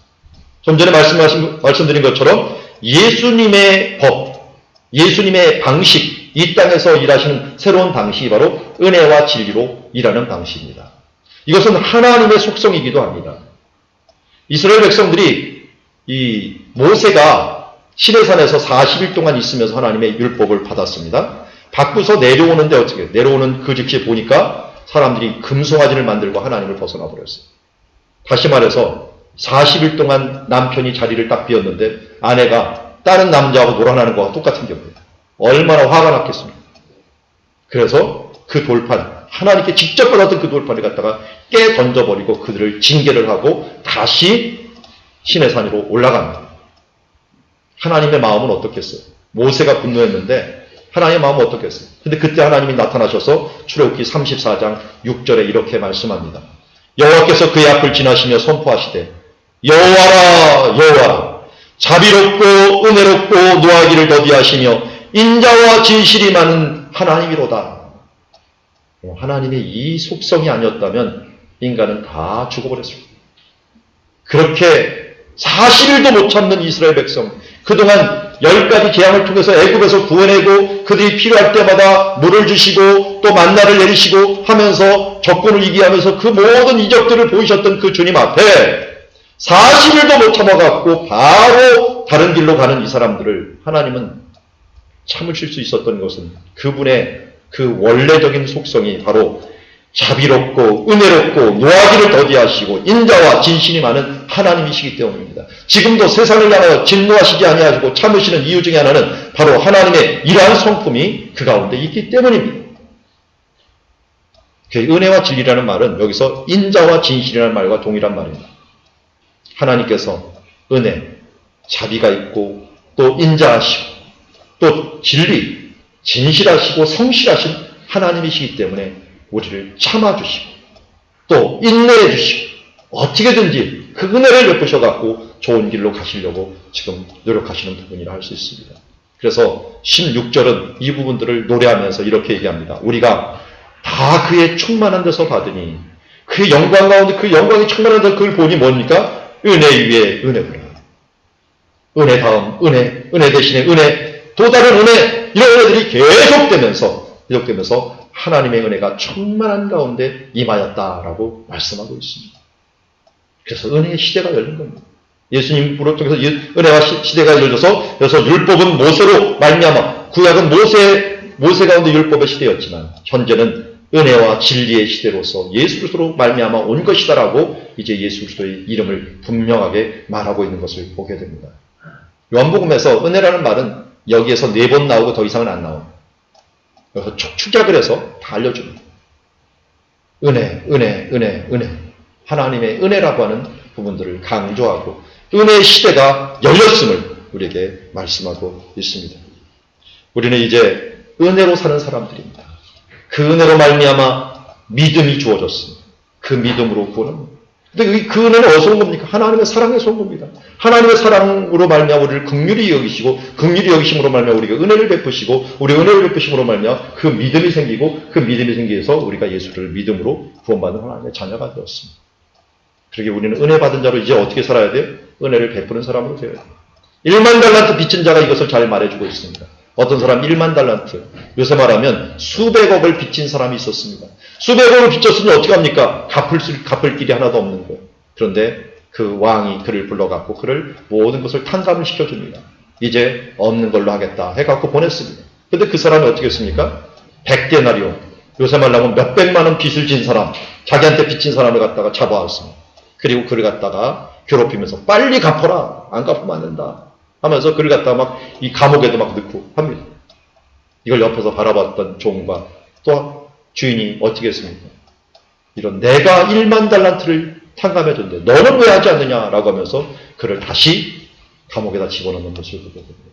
Speaker 1: 좀 전에 말씀드린 것처럼 예수님의 법, 예수님의 방식, 이 땅에서 일하시는 새로운 방식이 바로 은혜와 진리로 일하는 방식입니다. 이것은 하나님의 속성이기도 합니다. 이스라엘 백성들이 이 모세가 시내산에서 40일 동안 있으면서 하나님의 율법을 받았습니다. 밖에서 내려오는데 어떻게 내려오는 그 즉시 보니까 사람들이 금송아지를 만들고 하나님을 벗어나 버렸어요. 다시 말해서 40일 동안 남편이 자리를 딱 비웠는데 아내가 다른 남자하고 놀아나는 것과 똑같은 경우입니다. 얼마나 화가 났겠습니까? 그래서 그 돌판, 하나님께 직접 받았던 그 돌판을 갖다가 깨 던져버리고 그들을 징계를 하고 다시 시내산으로 올라갑니다. 하나님의 마음은 어떻겠어요? 모세가 분노했는데 하나님의 마음은 어떻겠어요? 근데 그때 하나님이 나타나셔서 출애굽기 34장 6절에 이렇게 말씀합니다. 여호와께서 그의 앞을 지나시며 선포하시되 여호와라 여호와라 자비롭고 은혜롭고 노하기를 더디하시며 인자와 진실이 많은 하나님이로다. 하나님의 이 속성이 아니었다면 인간은 다 죽어버렸습니다. 그렇게 40일도 못 참는 이스라엘 백성, 그동안 10가지 재앙을 통해서 애굽에서 구원하고 그들이 필요할 때마다 물을 주시고 또 만나를 내리시고 하면서 적군을 이기게 하면서 그 모든 이적들을 보이셨던 그 주님 앞에 40일도 못 참아갖고 바로 다른 길로 가는 이 사람들을 하나님은 참으실 수 있었던 것은 그분의 그 원래적인 속성이 바로 자비롭고 은혜롭고 노하기를 더디하시고 인자와 진실이 많은 하나님이시기 때문입니다. 지금도 세상을 향하여 진노하시지 아니하시고 참으시는 이유 중에 하나는 바로 하나님의 이러한 성품이 그 가운데 있기 때문입니다. 그 은혜와 진리라는 말은 여기서 인자와 진실이라는 말과 동일한 말입니다. 하나님께서 은혜, 자비가 있고 또 인자하시고 또 진리, 진실하시고 성실하신 하나님이시기 때문에 우리를 참아주시고 또 인내해주시고 어떻게든지 그 은혜를 베푸셔갖고 좋은 길로 가시려고 지금 노력하시는 부분이라 할 수 있습니다. 그래서 16절은 이 부분들을 노래하면서 이렇게 얘기합니다. 우리가 다 그의 충만한 데서 받으니 그의 영광 가운데 그 영광이 충만한 데서 그걸 보니 뭡니까? 은혜 위에 은혜구나. 은혜 다음 은혜, 은혜 대신에 은혜, 또 다른 은혜, 이런 은혜들이 계속되면서 하나님의 은혜가 충만한 가운데 임하였다라고 말씀하고 있습니다. 그래서 은혜의 시대가 열린 겁니다. 예수님 불을 통해서 은혜와 시대가 열려져서 그래서 율법은 모세로 말미암아 구약은 모세 가운데 율법의 시대였지만 현재는 은혜와 진리의 시대로서 예수 그리스도로 말미암아 온 것이다라고 이제 예수 그리스도의 이름을 분명하게 말하고 있는 것을 보게 됩니다. 요한복음에서 은혜라는 말은 여기에서 4번 나오고 더 이상은 안 나옵니다. 그래서 축약을 해서 다 알려줍니다. 은혜. 하나님의 은혜라고 하는 부분들을 강조하고 은혜의 시대가 열렸음을 우리에게 말씀하고 있습니다. 우리는 이제 은혜로 사는 사람들입니다. 그 은혜로 말미암아 믿음이 주어졌습니다. 그 믿음으로 구원합니다. 근데 그 은혜는 어디서 온 겁니까? 하나님의 사랑에서 온 겁니다. 하나님의 사랑으로 말미암아 우리를 긍휼히 여기시고 긍휼히 여기심으로 말미암아 우리가 은혜를 베푸시고 우리 은혜를 베푸심으로 말미암아 그 믿음이 생기고 그 믿음이 생겨서 우리가 예수를 믿음으로 구원받는 하나님의 자녀가 되었습니다. 그러게 우리는 은혜 받은 자로 이제 어떻게 살아야 돼요? 은혜를 베푸는 사람으로 되어야 돼요. 1만 달란트 빚진 자가 이것을 잘 말해주고 있습니다. 어떤 사람 1만 달란트, 요새 말하면 수백억을 빚진 사람이 있었습니다. 수백억을 빚졌으면 어떻게 합니까? 갚을 길이 하나도 없는 거예요. 그런데 그 왕이 그를 불러갖고 그를 모든 것을 탕감을 시켜줍니다. 이제 없는 걸로 하겠다 해갖고 보냈습니다. 근데 그 사람이 어떻게 했습니까? 100데나리온, 요새 말하면 몇백만 원 빚을 진 사람, 자기한테 빚진 사람을 갖다가 잡아왔습니다. 그리고 그를 갖다가 괴롭히면서 빨리 갚아라, 안 갚으면 안 된다 하면서 그를 갖다가 막 이 감옥에도 막 넣고 합니다. 이걸 옆에서 바라봤던 종과 또 주인이 어떻게 했습니까? 이런 내가 1만 달란트를 탕감해줬는데 너는 왜 하지 않느냐라고 하면서 그를 다시 감옥에다 집어넣는 것을 보게 됩니다.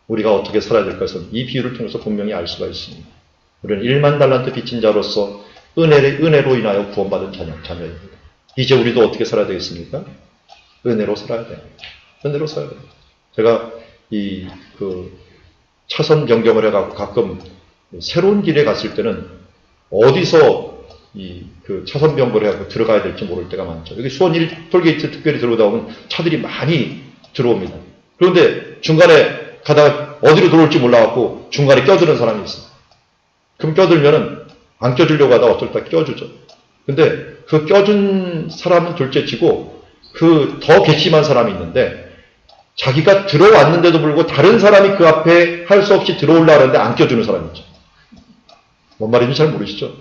Speaker 1: 우리가 어떻게 살아야 될 것은 이 비유를 통해서 분명히 알 수가 있습니다. 우리는 1만 달란트 빚진 자로서 은혜로 인하여 구원받은 자녀입니다. 이제 우리도 어떻게 살아야 되겠습니까? 은혜로 살아야 돼요. 은혜로 살아야 돼요. 제가 차선 변경을 해가지고 가끔 새로운 길에 갔을 때는 어디서 차선 변경을 해가지고 들어가야 될지 모를 때가 많죠. 여기 수원 1톨게이트 특별히 들어오다 보면 차들이 많이 들어옵니다. 그런데 중간에 가다가 어디로 들어올지 몰라갖고 중간에 껴드는 사람이 있어요. 그럼 껴들면은 안 껴주려고 하다가 어떨 때 껴주죠. 근데 그 껴준 사람은 둘째치고 그 더 괘씸한 사람이 있는데 자기가 들어왔는데도 불구하고 다른 사람이 그 앞에 할 수 없이 들어오려고 하는데 안 껴주는 사람이 있죠. 뭔 말인지 잘 모르시죠?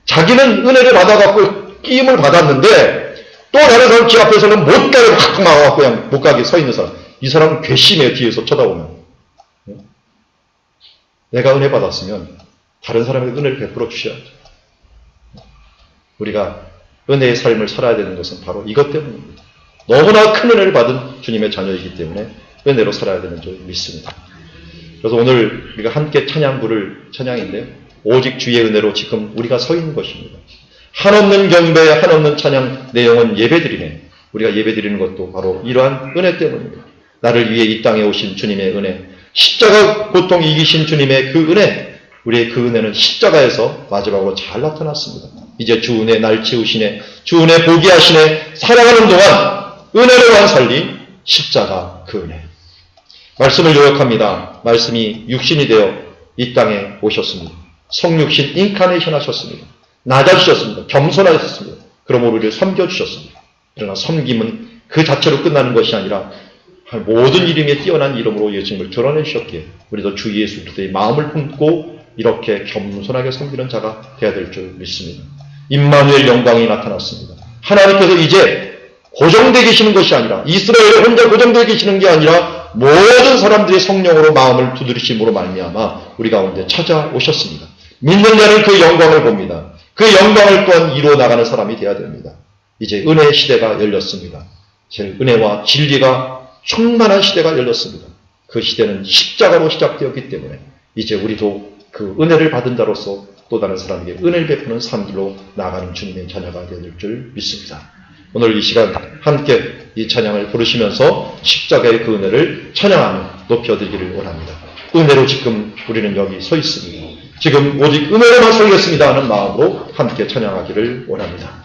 Speaker 1: 자기는 은혜를 받아갖고 끼임을 받았는데 또 다른 사람 집 앞에서는 못 가게 확 막아갖고 그냥 못 가게 서 있는 사람. 이 사람은 괘씸해요. 뒤에서 쳐다보면. 내가 은혜 받았으면 다른 사람에게 은혜를 베풀어 주셔야죠. 우리가 은혜의 삶을 살아야 되는 것은 바로 이것 때문입니다. 너무나 큰 은혜를 받은 주님의 자녀이기 때문에 은혜로 살아야 되는 줄 믿습니다. 그래서 오늘 우리가 함께 찬양 부를 찬양인데 오직 주의 은혜로 지금 우리가 서 있는 것입니다. 한없는 경배, 한없는 찬양, 내 영혼 예배드리네. 우리가 예배드리는 것도 바로 이러한 은혜 때문입니다. 나를 위해 이 땅에 오신 주님의 은혜, 십자가 고통 이기신 주님의 그 은혜, 우리의 그 은혜는 십자가에서 마지막으로 잘 나타났습니다. 이제 주 은혜 날 채우시네, 주 은혜 보게 하시네, 살아가는 동안 은혜로만 살리 십자가 그 은혜. 말씀을 요약합니다. 말씀이 육신이 되어 이 땅에 오셨습니다. 성육신 인카네이션 하셨습니다. 낮아지셨습니다. 겸손하셨습니다. 그러므로 우리를 섬겨주셨습니다. 그러나 섬김은 그 자체로 끝나는 것이 아니라 모든 이름에 뛰어난 이름으로 예수님을 드러내주셨기에 우리도 주 예수 그리스도의 마음을 품고 이렇게 겸손하게 섬기는 자가 되어야 될 줄 믿습니다. 임마누엘 영광이 나타났습니다. 하나님께서 이제 고정되어 계시는 것이 아니라 이스라엘에 혼자 고정되어 계시는 게 아니라 모든 사람들의 성령으로 마음을 두드리심으로 말미암아 우리 가운데 찾아오셨습니다. 믿는 자는 그 영광을 봅니다. 그 영광을 또한 이루어 나가는 사람이 되어야 됩니다. 이제 은혜의 시대가 열렸습니다. 은혜와 진리가 충만한 시대가 열렸습니다. 그 시대는 십자가로 시작되었기 때문에 이제 우리도 그 은혜를 받은 자로서 또 다른 사람에게 은혜를 베푸는 삶들로 나아가는 주님의 자녀가 되어야 될 줄 믿습니다. 오늘 이 시간 함께 이 찬양을 부르시면서 십자가의 그 은혜를 찬양하며 높여드리기를 원합니다. 은혜로 지금 우리는 여기 서 있습니다. 지금 오직 은혜로만 살겠습니다 하는 마음으로 함께 찬양하기를 원합니다.